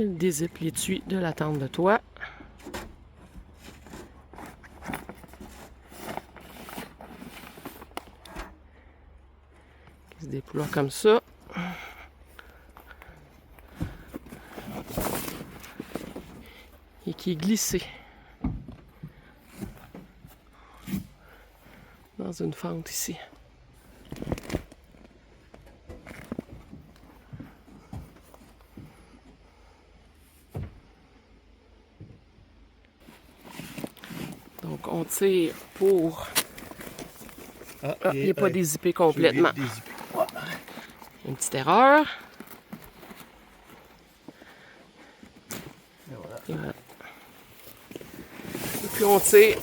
Il dézippe l'étui de la tente de toit. Il se déploie comme ça. Et qui est glissé dans une fente ici. Donc on tire pour... il n'est pas dézippé complètement. Une petite erreur. Et voilà. Et puis on tire.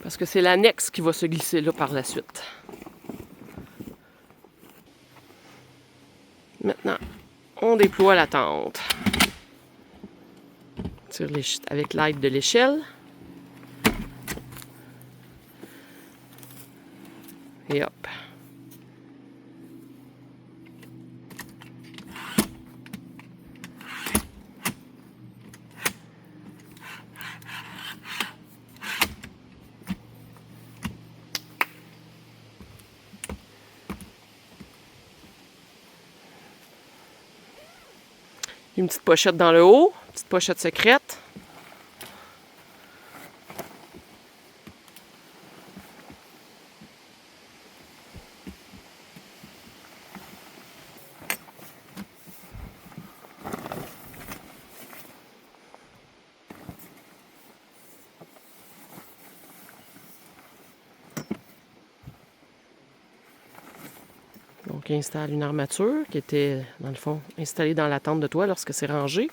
Parce que c'est l'annexe qui va se glisser là par la suite. Maintenant, on déploie la tente. Avec l'aide de l'échelle. Et hop. Une petite pochette dans le haut, une petite pochette secrète. Donc, il installe une armature qui était, dans le fond, installée dans la tente de toit lorsque c'est rangé.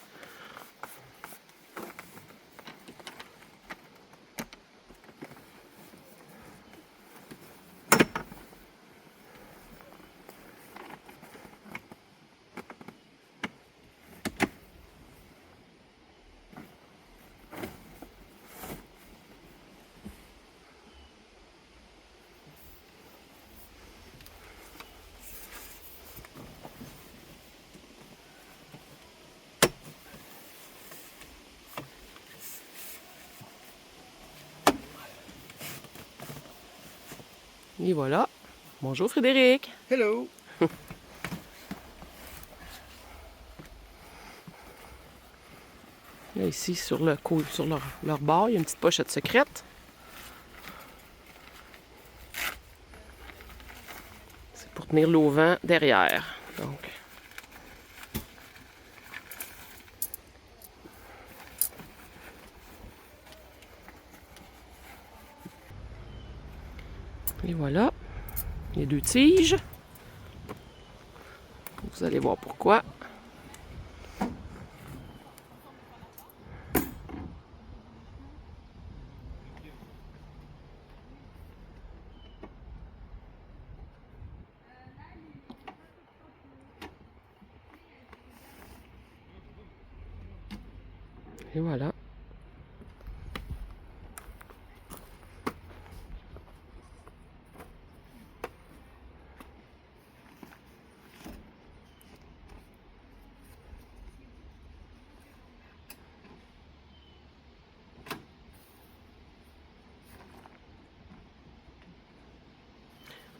Et voilà. Bonjour Frédéric. Hello. Là, ici, sur leur bord, il y a une petite pochette secrète. C'est pour tenir l'auvent derrière. Donc, et voilà, les deux tiges. Vous allez voir pourquoi. Et voilà.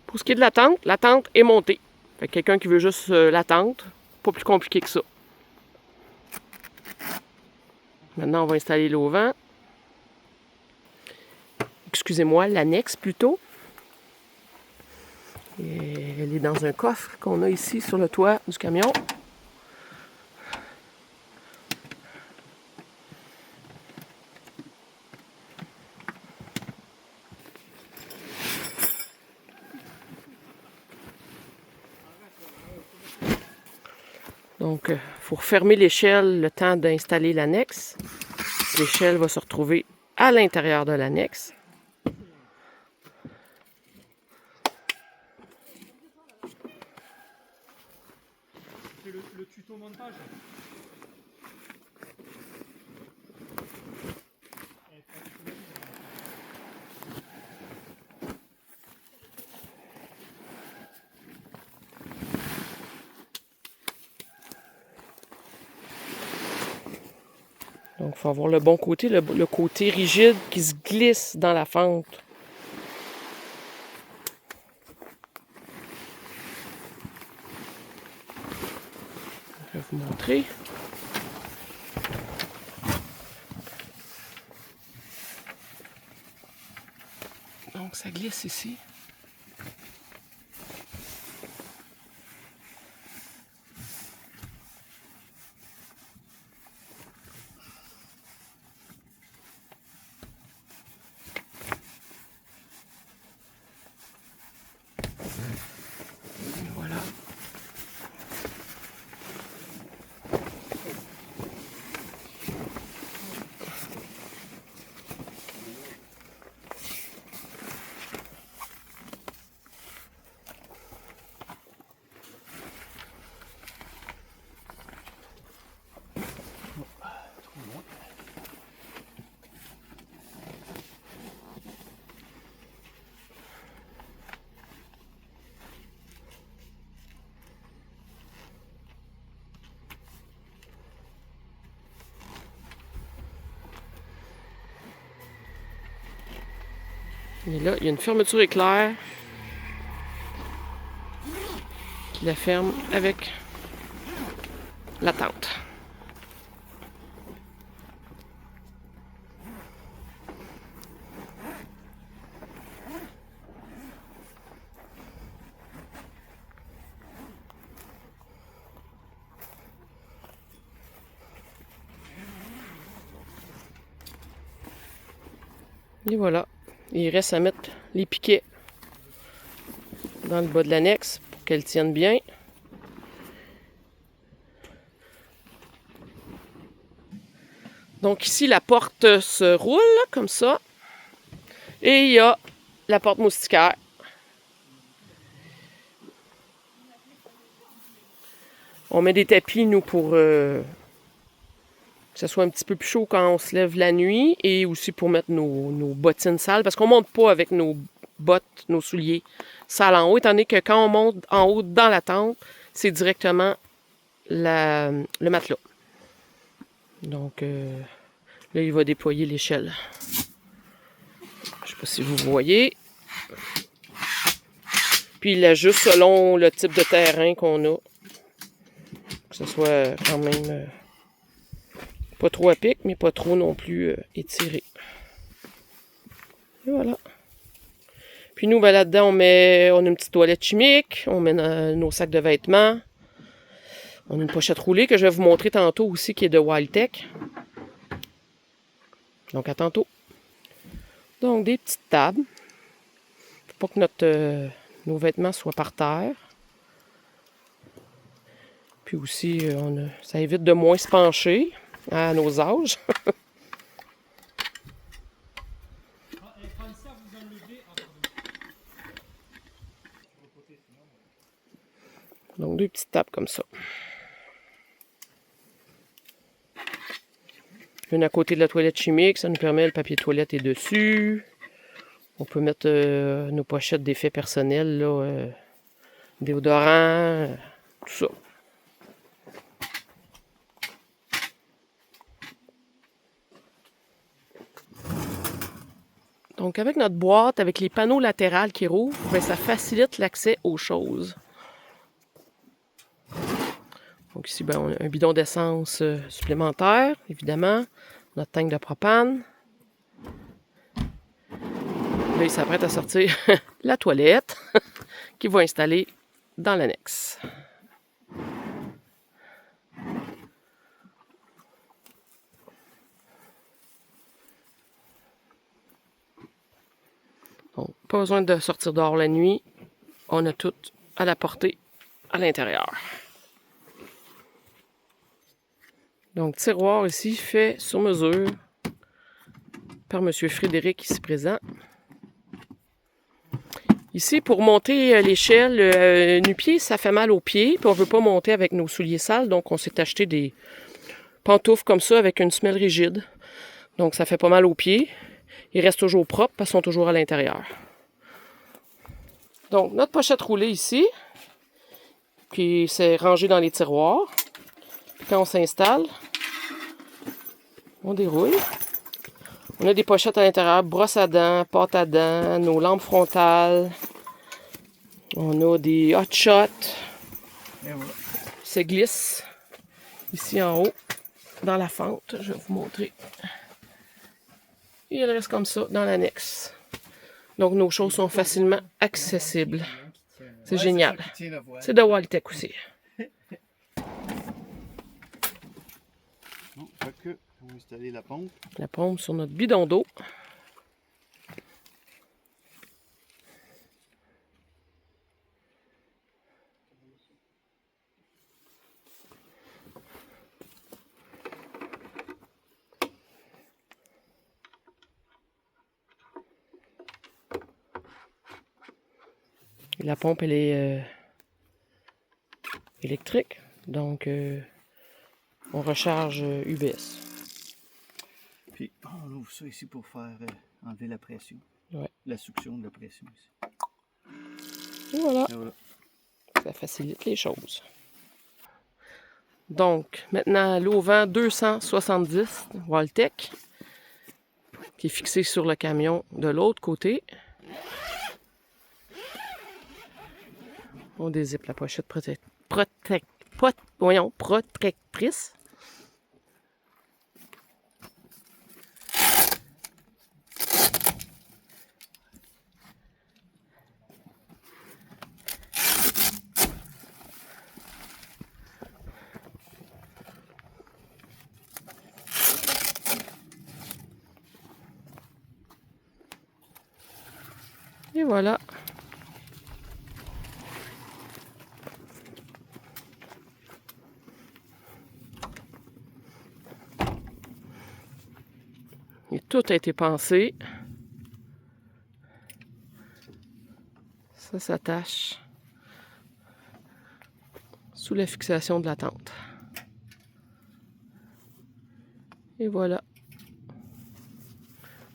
Pour ce qui est de la tente est montée. Fait que quelqu'un qui veut juste la tente, pas plus compliqué que ça. Maintenant, on va installer l'auvent. Excusez-moi, l'annexe plutôt. Et elle est dans un coffre qu'on a ici sur le toit du camion. Donc, il faut refermer l'échelle le temps d'installer l'annexe. L'échelle va se retrouver à l'intérieur de l'annexe. C'est le tuto montage. Donc, il faut avoir le bon côté, le côté rigide qui se glisse dans la fente. Je vais vous montrer. Donc, ça glisse ici. Voilà. Et là, il y a une fermeture éclair qui la ferme avec la tente. Et voilà. Il reste à mettre les piquets dans le bas de l'annexe pour qu'elle tienne bien. Donc ici, la porte se roule comme ça. Et il y a la porte moustiquaire. On met des tapis, nous, pour que ça soit un petit peu plus chaud quand on se lève la nuit. Et aussi pour mettre nos bottines sales. Parce qu'on ne monte pas avec nos bottes, nos souliers sales en haut. Étant donné que quand on monte en haut dans la tente, c'est directement le matelas. Donc, là, il va déployer l'échelle. Je ne sais pas si vous voyez. Puis, il ajuste selon le type de terrain qu'on a. Que ce soit quand même pas trop à pic, mais pas trop non plus étiré. Et voilà. Puis nous, ben, là-dedans, on a une petite toilette chimique, on met nos sacs de vêtements. On a une pochette roulée que je vais vous montrer tantôt aussi, qui est de Wildtech. Donc, à tantôt. Donc, des petites tables. Faut pas que nos vêtements soient par terre. Puis aussi, ça évite de moins se pencher à nos âges. Donc, deux petites tables comme ça. Une à côté de la toilette chimique, ça nous permet, le papier de toilette est dessus. On peut mettre nos pochettes d'effets personnels, là, déodorant, tout ça. Donc, avec notre boîte, avec les panneaux latérales qui rouvrent, bien, ça facilite l'accès aux choses. Donc ici, ben, on a un bidon d'essence supplémentaire, évidemment. Notre tank de propane. Là, il s'apprête à sortir la toilette qu'il va installer dans l'annexe. Donc, pas besoin de sortir dehors la nuit. On a tout à la portée à l'intérieur. Donc, tiroir ici fait sur mesure par M. Frédéric ici présent. Ici, pour monter l'échelle, nu-pied, ça fait mal aux pieds. Puis on ne veut pas monter avec nos souliers sales. Donc, on s'est acheté des pantoufles comme ça avec une semelle rigide. Donc, ça fait pas mal aux pieds. Ils restent toujours propres parce qu'ils sont toujours à l'intérieur. Donc, notre pochette roulée ici. Puis, c'est rangé dans les tiroirs. Puis, quand on s'installe, On déroule. On a des pochettes à l'intérieur, brosse à dents, pâte à dents, nos lampes frontales. On a des hot shots. Et voilà. Se glisse ici en haut, dans la fente. Je vais vous montrer. Et il reste comme ça dans l'annexe. Donc nos choses sont facilement accessibles. C'est génial. C'est de Waltech aussi. Non, fait que on va installer la pompe. La pompe sur notre bidon d'eau. La pompe, elle est électrique, donc on recharge UBS. Puis on ouvre ça ici pour faire enlever la pression. Ouais. La succion de la pression ici. Et voilà, Et voilà. ça facilite les choses. Donc, maintenant, l'auvent 270 Waltech, qui est fixé sur le camion de l'autre côté. On dézippe la pochette protectrice. Et voilà. Et tout a été pensé. Ça s'attache sous la fixation de la tente. Et voilà.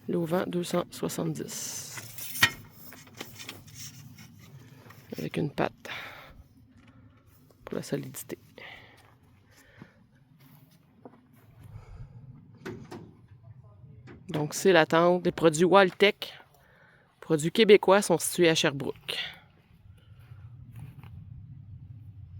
L'auvent 270. Avec une patte pour la solidité. Donc, c'est la tente des produits Waltech. Produits québécois sont situés à Sherbrooke.